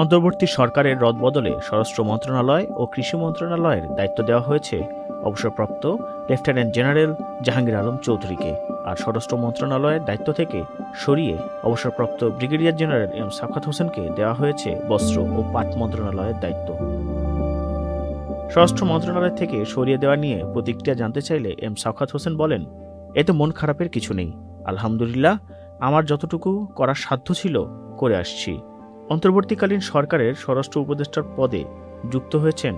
অন্তর্বর্তী সরকারের রদবদলে স্বরাষ্ট্র মন্ত্রণালয় ও কৃষি মন্ত্রণালয়ের দায়িত্ব দেওয়া হয়েছে অবসরপ্রাপ্ত লেফটেন্যান্ট জেনারেল জাহাঙ্গীর আলম চৌধুরীকে, আর স্বরাষ্ট্র মন্ত্রণালয়ের দায়িত্ব থেকে সরিয়ে অবসরপ্রাপ্ত ব্রিগেডিয়ার জেনারেল এম সাখাওয়াত হোসেনকে দেওয়া হয়েছে বস্ত্র ও পাট মন্ত্রণালয়ের দায়িত্ব। স্বরাষ্ট্র মন্ত্রণালয় থেকে সরিয়ে দেওয়া নিয়ে প্রতিক্রিয়া জানতে চাইলে এম সাখাওয়াত হোসেন বলেন, এতে মন খারাপের কিছু নেই। আলহামদুলিল্লাহ, আমার যতটুকু করার সাধ্য ছিল করে আসছি। অন্তর্বর্তীকালীন সরকারের স্বরাষ্ট্র উপদেষ্টার পদে যুক্ত হয়েছেন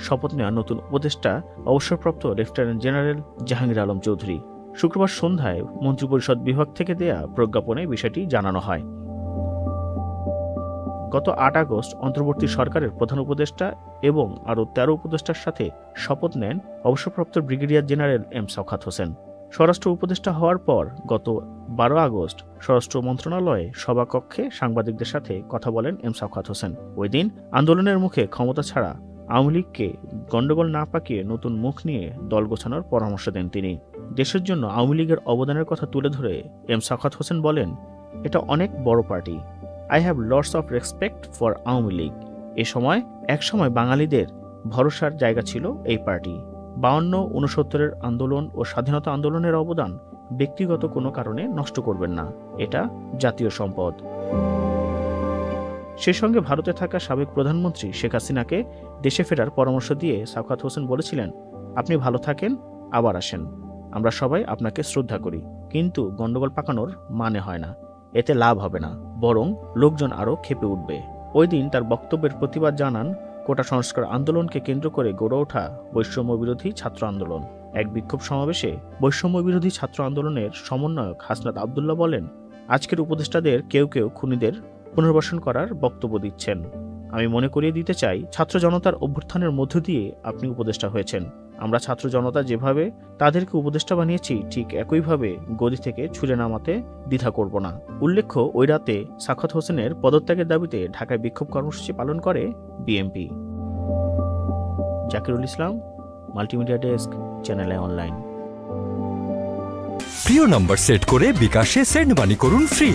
শপথ নেওয়া নতুন উপদেষ্টা অবসরপ্রাপ্ত লেফটেন্যান্ট জেনারেল জাহাঙ্গীর আলম চৌধুরী। শুক্রবার সন্ধ্যায় মন্ত্রিপরিষদ বিভাগ থেকে দেয়া প্রজ্ঞাপনে বিষয়টি জানানো হয়। গত ৮ আগস্ট অন্তর্বর্তী সরকারের প্রধান উপদেষ্টা এবং আরও ১৩ উপদেষ্টার সাথে শপথ নেন অবসরপ্রাপ্ত brigadier general M Sakhawat Hossain. স্বরাষ্ট্র উপদেষ্টা হওয়ার পর গত ১২ আগস্ট স্বরাষ্ট্র মন্ত্রণালয়ে সভাকক্ষে সাংবাদিকদের সাথে কথা বলেন এম সাখাওয়াত হোসেন। ওই দিন আন্দোলনের মুখে ক্ষমতা ছাড়া আওয়ামী লীগকে গণ্ডগোল না পাকিয়ে নতুন মুখ নিয়ে দল গোছানোর পরামর্শ দেন তিনি। দেশের জন্য আওয়ামী লীগের অবদানের কথা তুলে ধরে এম সাখাওয়াত হোসেন বলেন, এটা অনেক বড় party. I have lots of respect for Awami League. একসময় বাঙালিদের ভরসার জায়গা ছিল এই পার্টি। ৫২-৬৯-এর আন্দোলন ও স্বাধীনতা আন্দোলনের অবদান ব্যক্তিগত কোনো কারণে নষ্ট করবেন না, এটা জাতীয় সম্পদ। সে সঙ্গে ভারতে থাকা সাবেক প্রধানমন্ত্রী শেখ হাসিনাকে দেশে ফেরার পরামর্শ দিয়ে সাখাওয়াত হোসেন বলেছিলেন, আপনি ভালো থাকেন, আবার আসেন, আমরা সবাই আপনাকে শ্রদ্ধা করি, কিন্তু গণ্ডগোল পাকানোর মানে হয় না, এতে লাভ হবে না, বরং লোকজন আরও ক্ষেপে উঠবে। ওই দিন তার বক্তব্যের প্রতিবাদ জানান কোটা সংস্কার আন্দোলনকে কেন্দ্র করে গড়ে ওঠা বৈষম্য বিরোধী ছাত্র আন্দোলন। এক বিক্ষোভ সমাবেশে বৈষম্য বিরোধী ছাত্র আন্দোলনের সমন্বয়ক হাসনাত আবদুল্লাহ বলেন, আজকের উপদেষ্টাদের কেউ কেউ খুনিদের পুনর্বাসন করার বক্তব্য দিচ্ছেন। আমি মনে করিয়ে দিতে চাই, ছাত্র জনতার অভ্যুত্থানের মধ্য দিয়ে আপনি উপদেষ্টা হয়েছেন। আমরা ছাত্র জনতা যেভাবে তাদেরকে উপদেষ্টা বানিয়েছি, ঠিক একইভাবে গদি থেকে ছুঁড়ে নামাতে দ্বিধা করব না। উল্লেখ্য, ওই রাতে সাখাওয়াত হোসেনের পদত্যাগের দাবিতে ঢাকায় বিক্ষোভ কর্মসূচি পালন করে BMP. Zakirul Islam, multimedia desk, channel I online. প্রিয় নম্বর সেট করে বিকাশে সেন্ড মানি করুন ফ্রি।